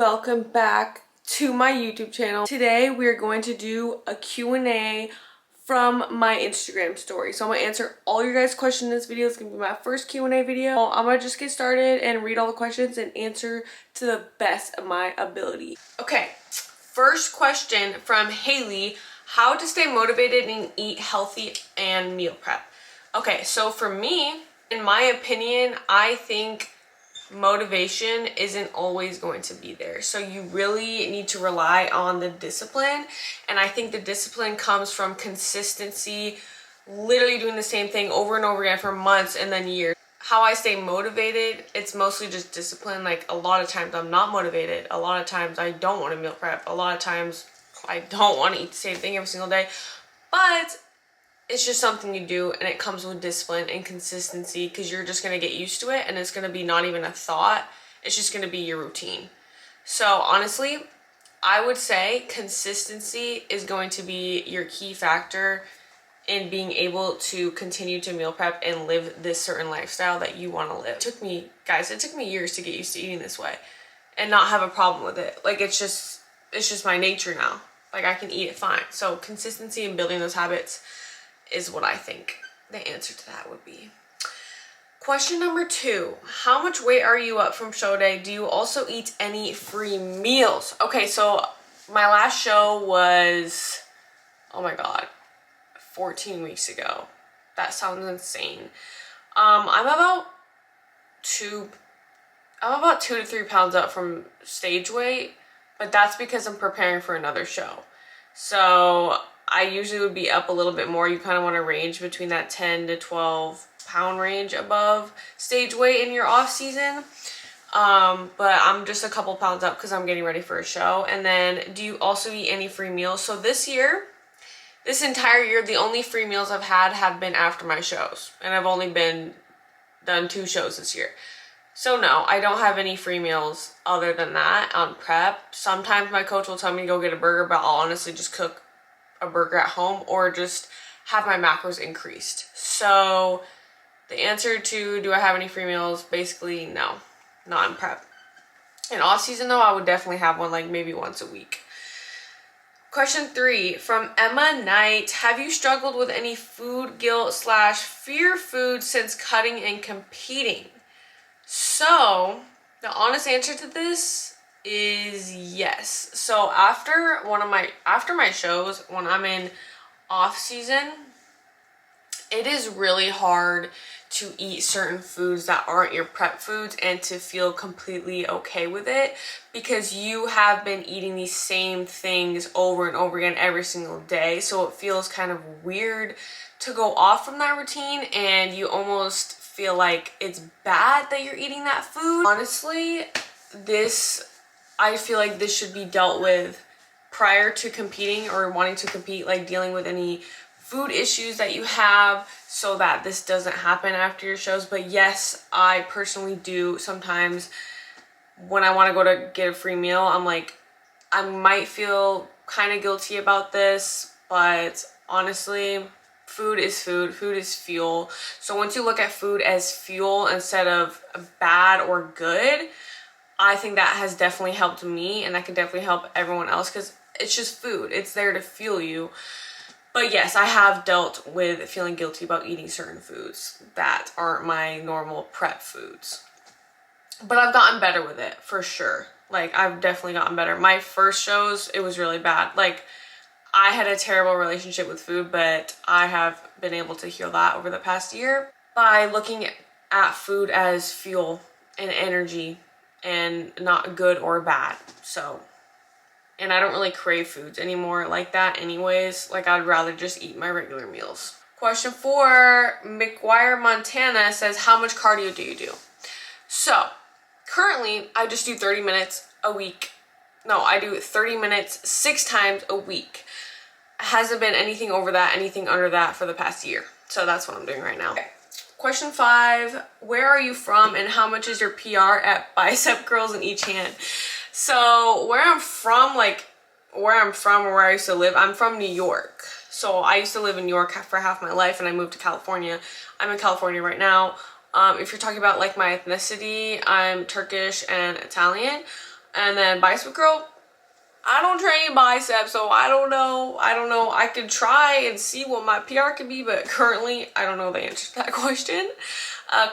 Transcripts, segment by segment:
Welcome back to my YouTube channel. Today we're going to do a Q&A from my Instagram story. So I'm going to answer all your guys' questions in this video. It's going to be my first Q&A video. I'm going to just get started and read all the questions and answer to the best of my ability. Okay, first question from Haley. How to stay motivated and eat healthy and meal prep. Okay, so for me, in my opinion, I think motivation isn't always going to be there. So you really need to rely on the discipline. And I think the discipline comes from consistency, literally doing the same thing over and over again for months and then years. How I stay motivated, it's mostly just discipline. Like a lot of times I'm not motivated. A lot of times I don't want to meal prep. A lot of times I don't want to eat the same thing every single day. But it's just something you do, and it comes with discipline and consistency because you're just going to get used to it, and it's going to be not even a thought. It's just going to be your routine. So honestly, I would say consistency is going to be your key factor in being able to continue to meal prep and live this certain lifestyle that you want to live. It took me years to get used to eating this way and not have a problem with it. Like it's just my nature now. Like I can eat it fine. So consistency and building those habits is what I think the answer to that would be. Question number 2, how much weight are you up from show day? Do you also eat any free meals? Okay, so my last show was, oh my God, 14 weeks ago. That sounds insane. I'm about 2 to 3 pounds up from stage weight, but that's because I'm preparing for another show. So I usually would be up a little bit more. You kind of want to range between that 10 to 12 pound range above stage weight in your off season. But I'm just a couple pounds up because I'm getting ready for a show. And then do you also eat any free meals? So this entire year, the only free meals I've had have been after my shows. And I've only done 2 shows this year. So no, I don't have any free meals other than that on prep. Sometimes my coach will tell me to go get a burger, but I'll honestly just cook a burger at home or just have my macros increased. So the answer to do I have any free meals, basically no, not in prep. In off season though, I would definitely have one, like maybe once a week. Question 3 from Emma Knight. Have you struggled with any food guilt / fear food since cutting and competing? So the honest answer to this is yes. So after my shows, when I'm in off season, it is really hard to eat certain foods that aren't your prep foods and to feel completely okay with it because you have been eating these same things over and over again every single day. So it feels kind of weird to go off from that routine, and you almost feel like it's bad that you're eating that food. Honestly, I feel like this should be dealt with prior to competing or wanting to compete, like dealing with any food issues that you have so that this doesn't happen after your shows. But yes, I personally do sometimes when I want to go to get a free meal, I'm like, I might feel kind of guilty about this, but honestly, food is food. Food is fuel. So once you look at food as fuel instead of bad or good, I think that has definitely helped me, and that can definitely help everyone else because it's just food. It's there to fuel you. But yes, I have dealt with feeling guilty about eating certain foods that aren't my normal prep foods. But I've gotten better with it, for sure. Like, I've definitely gotten better. My first shows, it was really bad. Like, I had a terrible relationship with food, but I have been able to heal that over the past year by looking at food as fuel and energy and not good or bad. So, and I don't really crave foods anymore like that anyways. Like, I'd rather just eat my regular meals. Question 4, McGuire Montana says, how much cardio do you do? So currently I just do 30 minutes a week. No, I do 30 minutes 6 times a week. Hasn't been anything over that, anything under that for the past year. So that's what I'm doing right now. Okay. Question 5, where are you from and how much is your PR at bicep curls in each hand? So where I'm from or where I used to live, I'm from New York. So I used to live in New York for half my life and I moved to California. I'm in California right now. If you're talking about like my ethnicity, I'm Turkish and Italian. And then bicep curl, I don't train biceps, so I don't know. I could try and see what my PR could be, but currently I don't know the answer to that question.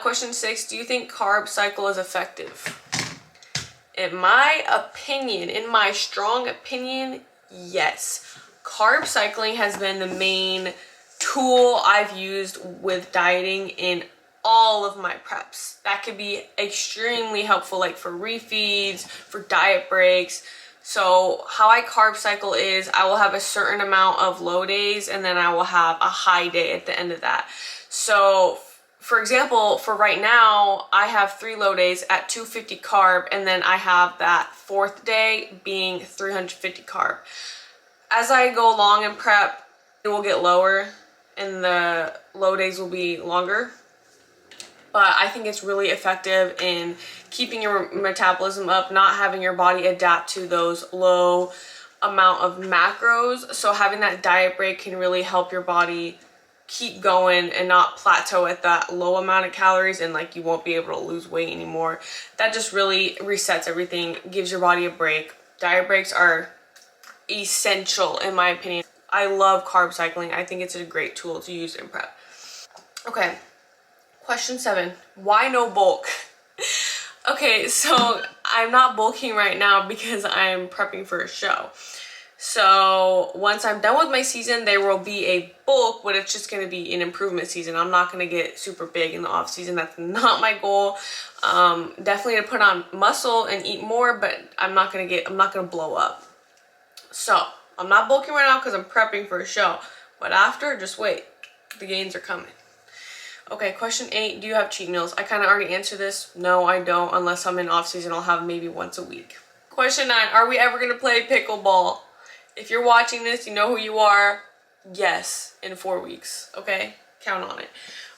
Question 6, do you think carb cycle is effective? In my opinion, in my strong opinion, yes. Carb cycling has been the main tool I've used with dieting in all of my preps. That could be extremely helpful, like for refeeds, for diet breaks. So how I carb cycle is I will have a certain amount of low days and then I will have a high day at the end of that. So for example, for right now, I have 3 low days at 250 carb, and then I have that 4th day being 350 carb. As I go along in prep, it will get lower and the low days will be longer. But I think it's really effective in keeping your metabolism up, not having your body adapt to those low amount of macros. So having that diet break can really help your body keep going and not plateau at that low amount of calories, and like you won't be able to lose weight anymore. That just really resets everything, gives your body a break. Diet breaks are essential in my opinion. I love carb cycling. I think it's a great tool to use in prep. Okay, question 7, why no bulk? Okay, so I'm not bulking right now because I'm prepping for a show. So once I'm done with my season, there will be a bulk, but it's just going to be an improvement season. I'm not going to get super big in the off season. That's not my goal. Definitely to put on muscle and eat more, but I'm not going to blow up. So I'm not bulking right now because I'm prepping for a show, but after, just wait. The gains are coming. Okay, question 8, do you have cheat meals? I kind of already answered this. No, I don't. Unless I'm in off season, I'll have maybe once a week. Question 9, are we ever going to play pickleball? If you're watching this, you know who you are. Yes, in 4 weeks. Okay, count on it.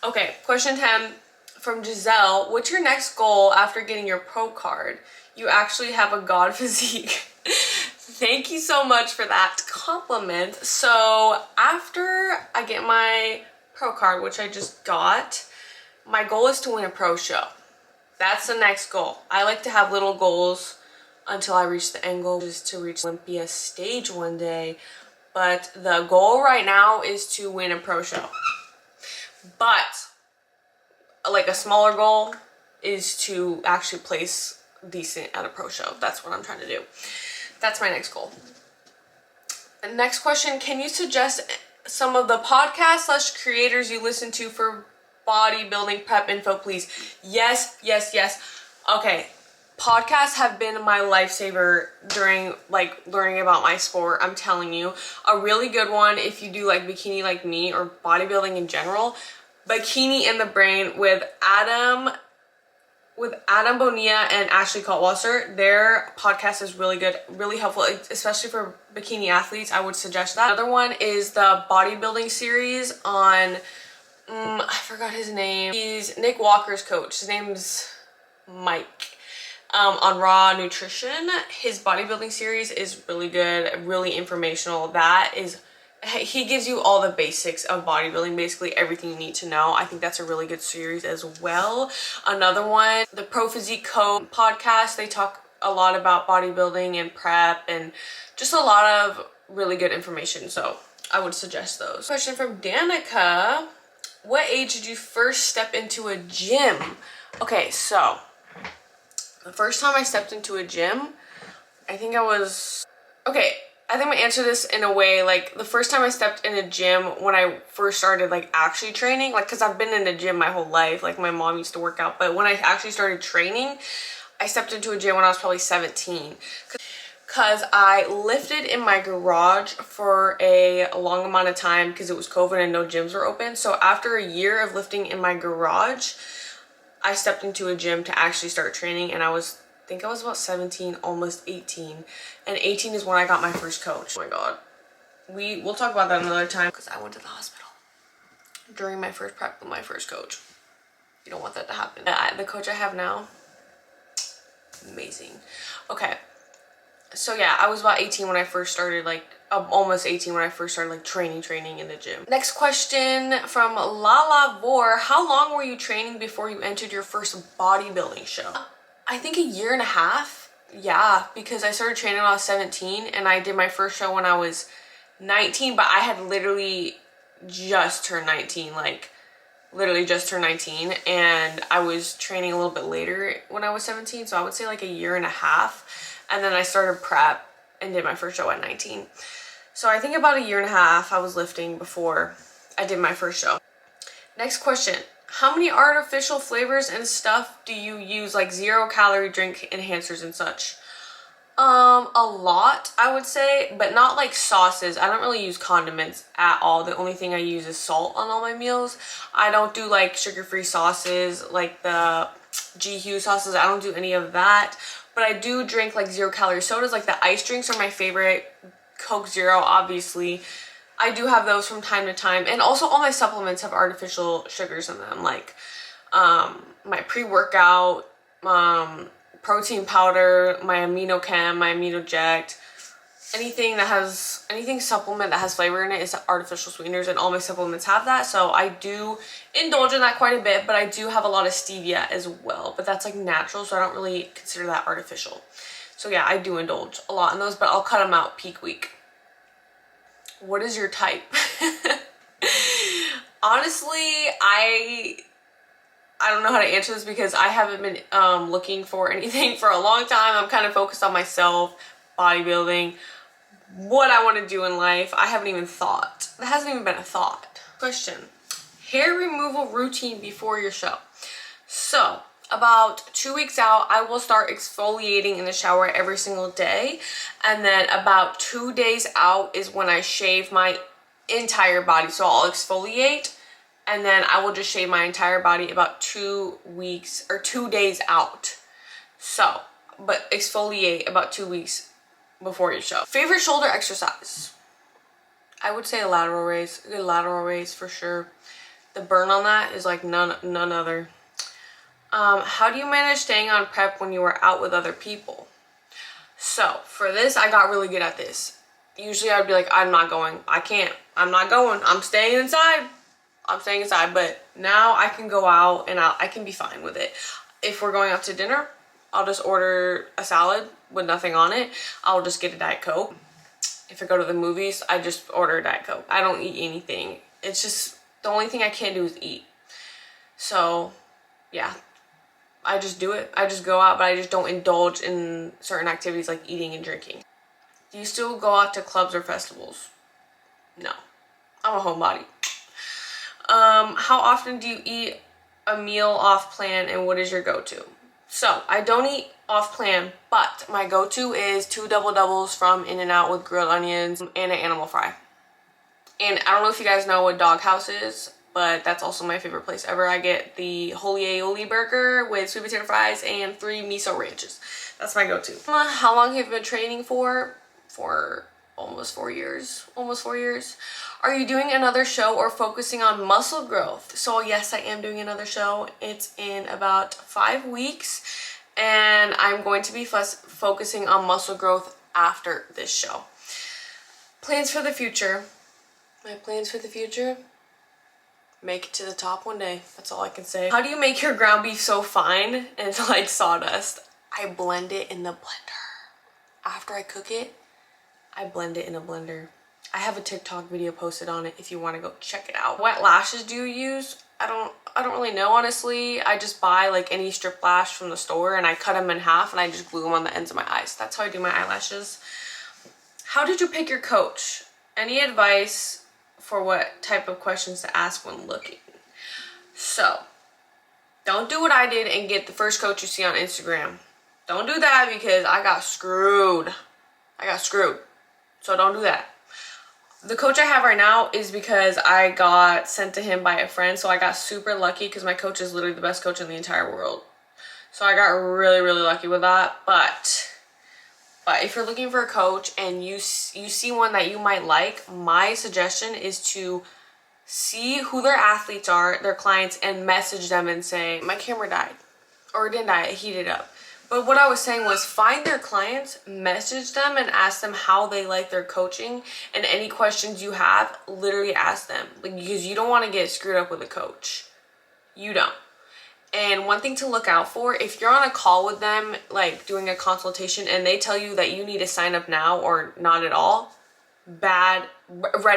Okay, question 10 from Giselle. What's your next goal after getting your pro card? You actually have a god physique. Thank you so much for that compliment. So after I get my pro card, which I just got, my goal is to win a pro show. That's the next goal. I like to have little goals until I reach the end goal, which is to reach Olympia stage one day. But the goal right now is to win a pro show. But like a smaller goal is to actually place decent at a pro show. That's what I'm trying to do. That's my next goal. And next question, can you suggest some of the podcasts / creators you listen to for bodybuilding prep info, please? Yes, yes, yes. Okay. Podcasts have been my lifesaver during like learning about my sport. I'm telling you, a really good one if you do like bikini like me or bodybuilding in general. Bikini in the Brain with Adam Bonilla and Ashley Kaltwasser. Their podcast is really good, really helpful, especially for bikini athletes. I would suggest that. Another one is the bodybuilding series on, I forgot his name. He's Nick Walker's coach. His name's Mike. On Raw Nutrition. His bodybuilding series is really good, really informational. He gives you all the basics of bodybuilding, basically everything you need to know. I think that's a really good series as well. Another one, the Pro Physique Co podcast. They talk a lot about bodybuilding and prep and just a lot of really good information. So I would suggest those. Question from Danica. What age did you first step into a gym? Okay, so the first time I stepped into a gym, I think I'm gonna answer this in a way, like the first time I stepped in a gym when I first started like actually training, like because I've been in a gym my whole life, like my mom used to work out, but when I actually started training, I stepped into a gym when I was probably 17. Because I lifted in my garage for a long amount of time because it was COVID and no gyms were open. So after a year of lifting in my garage, I stepped into a gym to actually start training, and I think I was about 17, almost 18. And 18 is when I got my first coach. Oh my god. We'll talk about that another time because I went to the hospital during my first prep with my first coach. You don't want that to happen. The coach I have now, amazing. Okay. So yeah, I was about 18 when I first started, like almost 18 when I first started like training in the gym. Next question from Lala Vor. How long were you training before you entered your first bodybuilding show? I think a year and a half. Yeah, because I started training when I was 17 and I did my first show when I was 19, but I had literally just turned 19, like literally just turned 19, and I was training a little bit later when I was 17, so I would say like a year and a half, and then I started prep and did my first show at 19. So I think about a year and a half I was lifting before I did my first show. Next question. How many artificial flavors and stuff do you use, like 0-calorie drink enhancers and such? A lot, I would say, but not like sauces. I don't really use condiments at all. The only thing I use is salt on all my meals. I don't do like sugar-free sauces, like the GQ sauces. I don't do any of that, but I do drink like 0-calorie sodas. Like the ice drinks are my favorite. Coke Zero, obviously. I do have those from time to time, and also all my supplements have artificial sugars in them, like my pre-workout, protein powder, my amino chem, my aminoject, anything supplement that has flavor in it is artificial sweeteners, and all my supplements have that. So I do indulge in that quite a bit, but I do have a lot of stevia as well, but that's like natural, so I don't really consider that artificial. So yeah, I do indulge a lot in those, but I'll cut them out peak week. What is your type? Honestly, I don't know how to answer this because I haven't been looking for anything for a long time. I'm kind of focused on myself, bodybuilding, what I want to do in life. I haven't even thought. That hasn't even been a thought. Question. Hair removal routine before your show. So, about 2 weeks out, I will start exfoliating in the shower every single day. And then about 2 days out is when I shave my entire body. So I'll exfoliate and then I will just shave my entire body about 2 weeks or 2 days out. So, but exfoliate about 2 weeks before your show. Favorite shoulder exercise? I would say a lateral raise. A good lateral raise for sure. The burn on that is like none other. How do you manage staying on prep when you are out with other people? So for this, I got really good at this. Usually I'd be like, I'm not going. I can't. I'm not going. I'm staying inside. I'm staying inside. But now I can go out and I can be fine with it. If we're going out to dinner, I'll just order a salad with nothing on it. I'll just get a Diet Coke. If I go to the movies, I just order a Diet Coke. I don't eat anything. It's just the only thing I can't do is eat. So yeah. I just do it. I just go out, but I just don't indulge in certain activities like eating and drinking. Do you still go out to clubs or festivals? No. I'm a homebody. How often do you eat a meal off plan and what is your go-to? So, I don't eat off plan, but my go-to is 2 double doubles from In-N-Out with grilled onions and an animal fry. And I don't know if you guys know what Doghouse is, but that's also my favorite place ever. I get the holy aioli burger with sweet potato fries and 3 miso ranches. That's my go-to. How long have you been training for? For almost 4 years. Almost 4 years. Are you doing another show or focusing on muscle growth? So yes, I am doing another show. It's in about 5 weeks. And I'm going to be focusing on muscle growth after this show. Plans for the future. My plans for the future? Make it to the top one day. That's all I can say. How do you make your ground beef so fine and like sawdust? I blend it in the blender. After I cook it, I blend it in a blender. I have a TikTok video posted on it if you want to go check it out. What lashes do you use? I don't really know, honestly. I just buy like any strip lash from the store and I cut them in half and I just glue them on the ends of my eyes. That's how I do my eyelashes. How did you pick your coach? Any advice for what type of questions to ask when looking? So, don't do what I did and get the first coach you see on Instagram. Don't do that because I got screwed. So don't do that. The coach I have right now is because I got sent to him by a friend. So I got super lucky because my coach is literally the best coach in the entire world. So I got really, really lucky with that. But if you're looking for a coach and you see one that you might like, my suggestion is to see who their athletes are, their clients, and message them and say, my camera died. Or it didn't die, it heated up. But what I was saying was find their clients, message them, and ask them how they like their coaching. And any questions you have, literally ask them. Like, because you don't want to get screwed up with a coach. You don't. And one thing to look out for, if you're on a call with them, like doing a consultation, and they tell you that you need to sign up now or not at all, red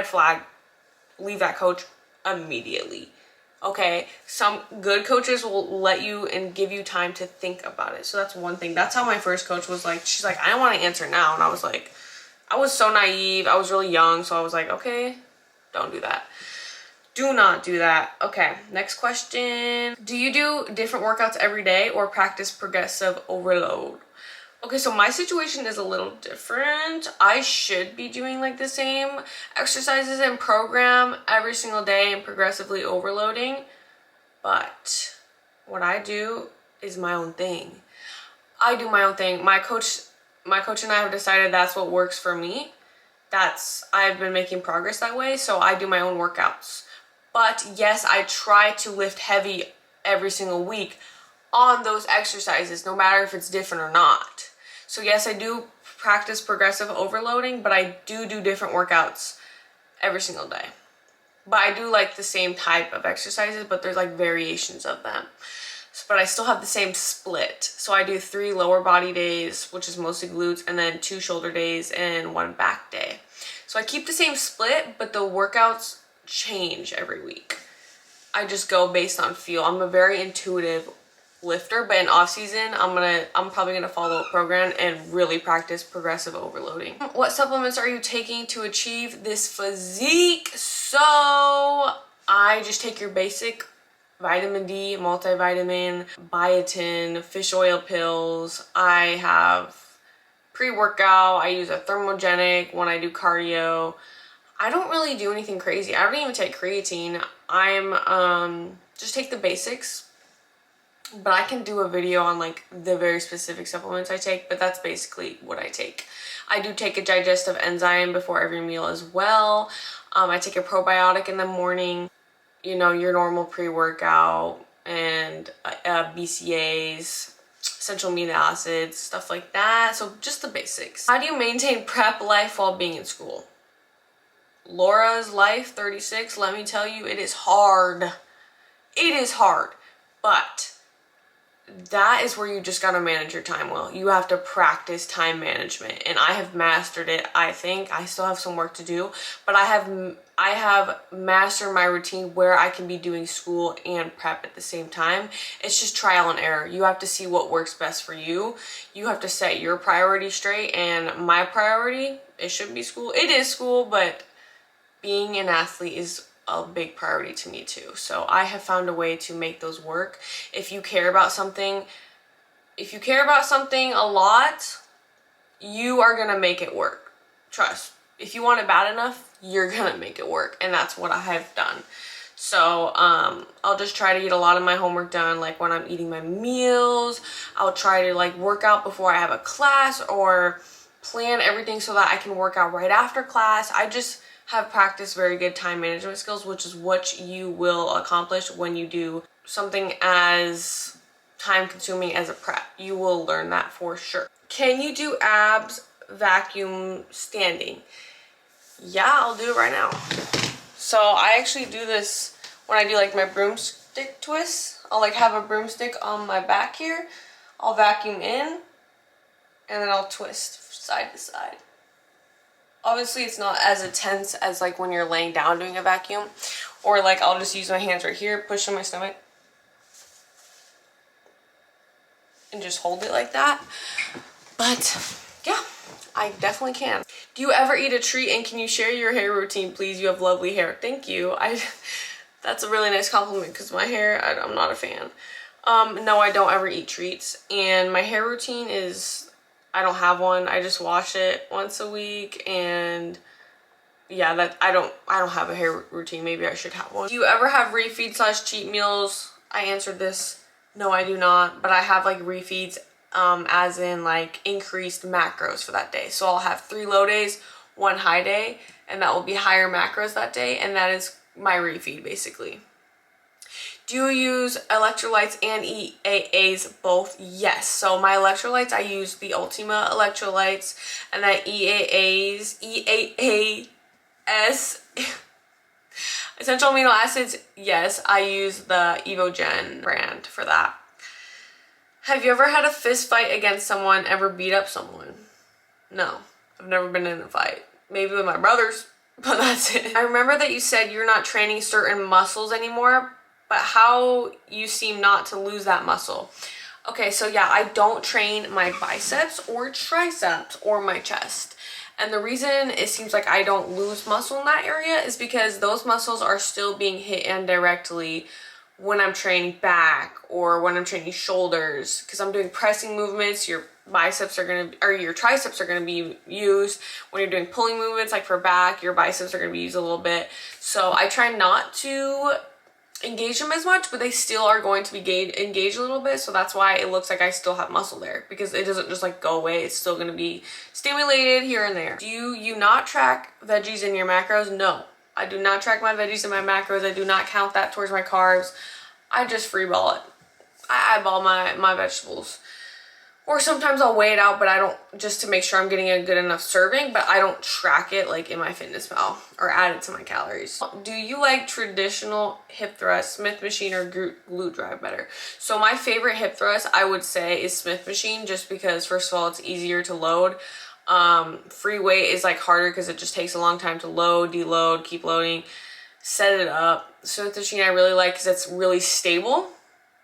flag, leave that coach immediately. Okay, some good coaches will let you and give you time to think about it. So that's one thing. That's how my first coach was like. She's like, I don't want to answer now. And I was like, I was so naive. I was really young. So I was like, okay, don't do that. Do not do that. Okay, next question. Do you do different workouts every day or practice progressive overload? Okay, so my situation is a little different. I should be doing like the same exercises and program every single day and progressively overloading, but what I do is my own thing. I do my own thing. My coach and I have decided that's what works for me. I've been making progress that way, so I do my own workouts. But yes, I try to lift heavy every single week on those exercises, no matter if it's different or not. So yes, I do practice progressive overloading, but I do different workouts every single day. But I do like the same type of exercises, but there's like variations of them. But I still have the same split. So I do 3 lower body days, which is mostly glutes, and then 2 shoulder days and 1 back day. So I keep the same split, but the workouts change every week. I just go based on feel. I'm a very intuitive lifter, but in off season I'm probably gonna follow a program and really practice progressive overloading. What supplements are you taking to achieve this physique? So I just take your basic vitamin D, multivitamin, biotin, fish oil pills. I have pre-workout. I use a thermogenic when I do cardio. I don't really do anything crazy. I don't even take creatine. I'm just take the basics. But I can do a video on like the very specific supplements I take, but that's basically what I take. I do take a digestive enzyme before every meal as well. I take a probiotic in the morning, you know, your normal pre-workout, and BCAAs, essential amino acids, stuff like that. So just the basics. How do you maintain prep life while being in school? Laura's life, 36, let me tell you, it is hard. It is hard, but that is where you just gotta manage your time well. You have to practice time management, and I have mastered it. I think I still have some work to do, but I have mastered my routine where I can be doing school and prep at the same time. It's just trial and error. You have to see what works best for you. You have to set your priority straight, and my priority, it should be school. It is school, but being an athlete is a big priority to me too. So I have found a way to make those work. If you care about something a lot, you are gonna make it work. Trust. If you want it bad enough, you're gonna make it work, and that's what I have done. So I'll just try to get a lot of my homework done, like when I'm eating my meals. I'll try to like work out before I have a class, or plan everything so that I can work out right after class. I just have practiced very good time management skills, which is what you will accomplish when you do something as time consuming as a prep. You will learn that for sure. Can you do abs vacuum standing? Yeah, I'll do it right now. So I actually do this when I do like my broomstick twists. I'll like have a broomstick on my back here. I'll vacuum in, and then I'll twist side to side. Obviously, it's not as intense as like when you're laying down doing a vacuum, or like I'll just use my hands right here, push on my stomach, and just hold it like that. But yeah, I definitely can. Do you ever eat a treat, and can you share your hair routine, please? You have lovely hair. Thank you. That's a really nice compliment, because my hair, I'm not a fan. No, I don't ever eat treats, and my hair routine is, I don't have one. I just wash it once a week, and yeah, that I don't have a hair routine. Maybe I should have one. Do you ever have refeed / cheat meals? I answered this. No, I do not, but I have like refeeds, as in like increased macros for that day. So I'll have 3 low days, 1 high day, and that will be higher macros that day, and that is my refeed basically. Do you use electrolytes and EAAs both? Yes. So my electrolytes, I use the Ultima electrolytes, and then EAAs, Essential amino acids, yes, I use the Evogen brand for that. Have you ever had a fist fight against someone, ever beat up someone? No, I've never been in a fight. Maybe with my brothers, but that's it. I remember that you said you're not training certain muscles anymore, but how you seem not to lose that muscle. Okay, so yeah, I don't train my biceps or triceps or my chest. And the reason it seems like I don't lose muscle in that area is because those muscles are still being hit indirectly when I'm training back or when I'm training shoulders, because I'm doing pressing movements. Your biceps are gonna, or your triceps are gonna be used. When you're doing pulling movements, like for back, your biceps are gonna be used a little bit. So I try not to engage them as much, but they still are going to be engaged a little bit. So that's why it looks like I still have muscle there, because it doesn't just like go away. It's still gonna be stimulated here and there. Do you not track veggies in your macros? No. I do not track my veggies in my macros. I do not count that towards my carbs. I just freeball it. I eyeball my vegetables. Or sometimes I'll weigh it out, but I don't, just to make sure I'm getting a good enough serving, but I don't track it like in my fitness pal or add it to my calories. Do you like traditional hip thrust, Smith machine, or glute drive better? So my favorite hip thrust, I would say, is Smith machine, just because first of all, it's easier to load. Free weight is like harder because it just takes a long time to load, deload, keep loading, set it up. Smith machine I really like because it's really stable.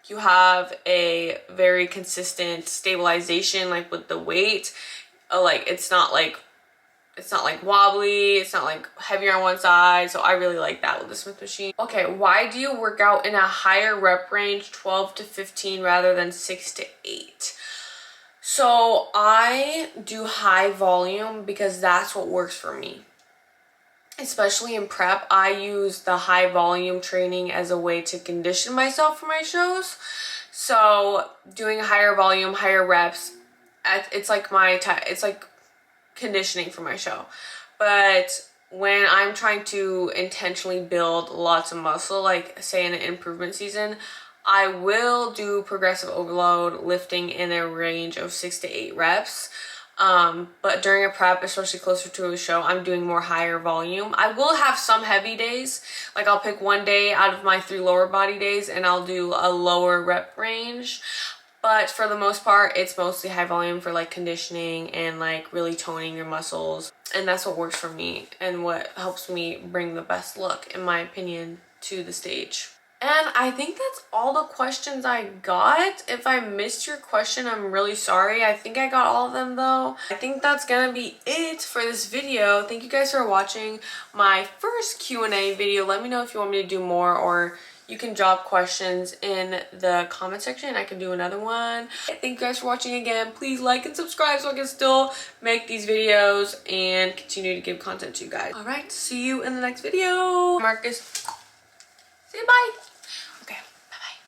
You have a very consistent stabilization, like with the weight. Like it's not like wobbly, it's not like heavier on one side. So I really like that with the Smith machine. Okay, why do you work out in a higher rep range, 12 to 15 rather than 6 to 8? So I do high volume because that's what works for me. Especially in prep, I use the high volume training as a way to condition myself for my shows. So doing higher volume, higher reps, it's like it's like conditioning for my show. But when I'm trying to intentionally build lots of muscle, like say in an improvement season, I will do progressive overload lifting in a range of 6 to 8 reps. But during a prep, especially closer to a show, I'm doing more higher volume. I will have some heavy days. Like I'll pick one day out of my 3 lower body days and I'll do a lower rep range. But for the most part, it's mostly high volume for like conditioning and like really toning your muscles. And that's what works for me and what helps me bring the best look, in my opinion, to the stage. And I think that's all the questions I got. If I missed your question, I'm really sorry. I think I got all of them though. I think that's gonna be it for this video. Thank you guys for watching my first Q&A video. Let me know if you want me to do more, or you can drop questions in the comment section. I can do another one. Thank you guys for watching again. Please like and subscribe so I can still make these videos and continue to give content to you guys. All right, see you in the next video. Marcus, say bye.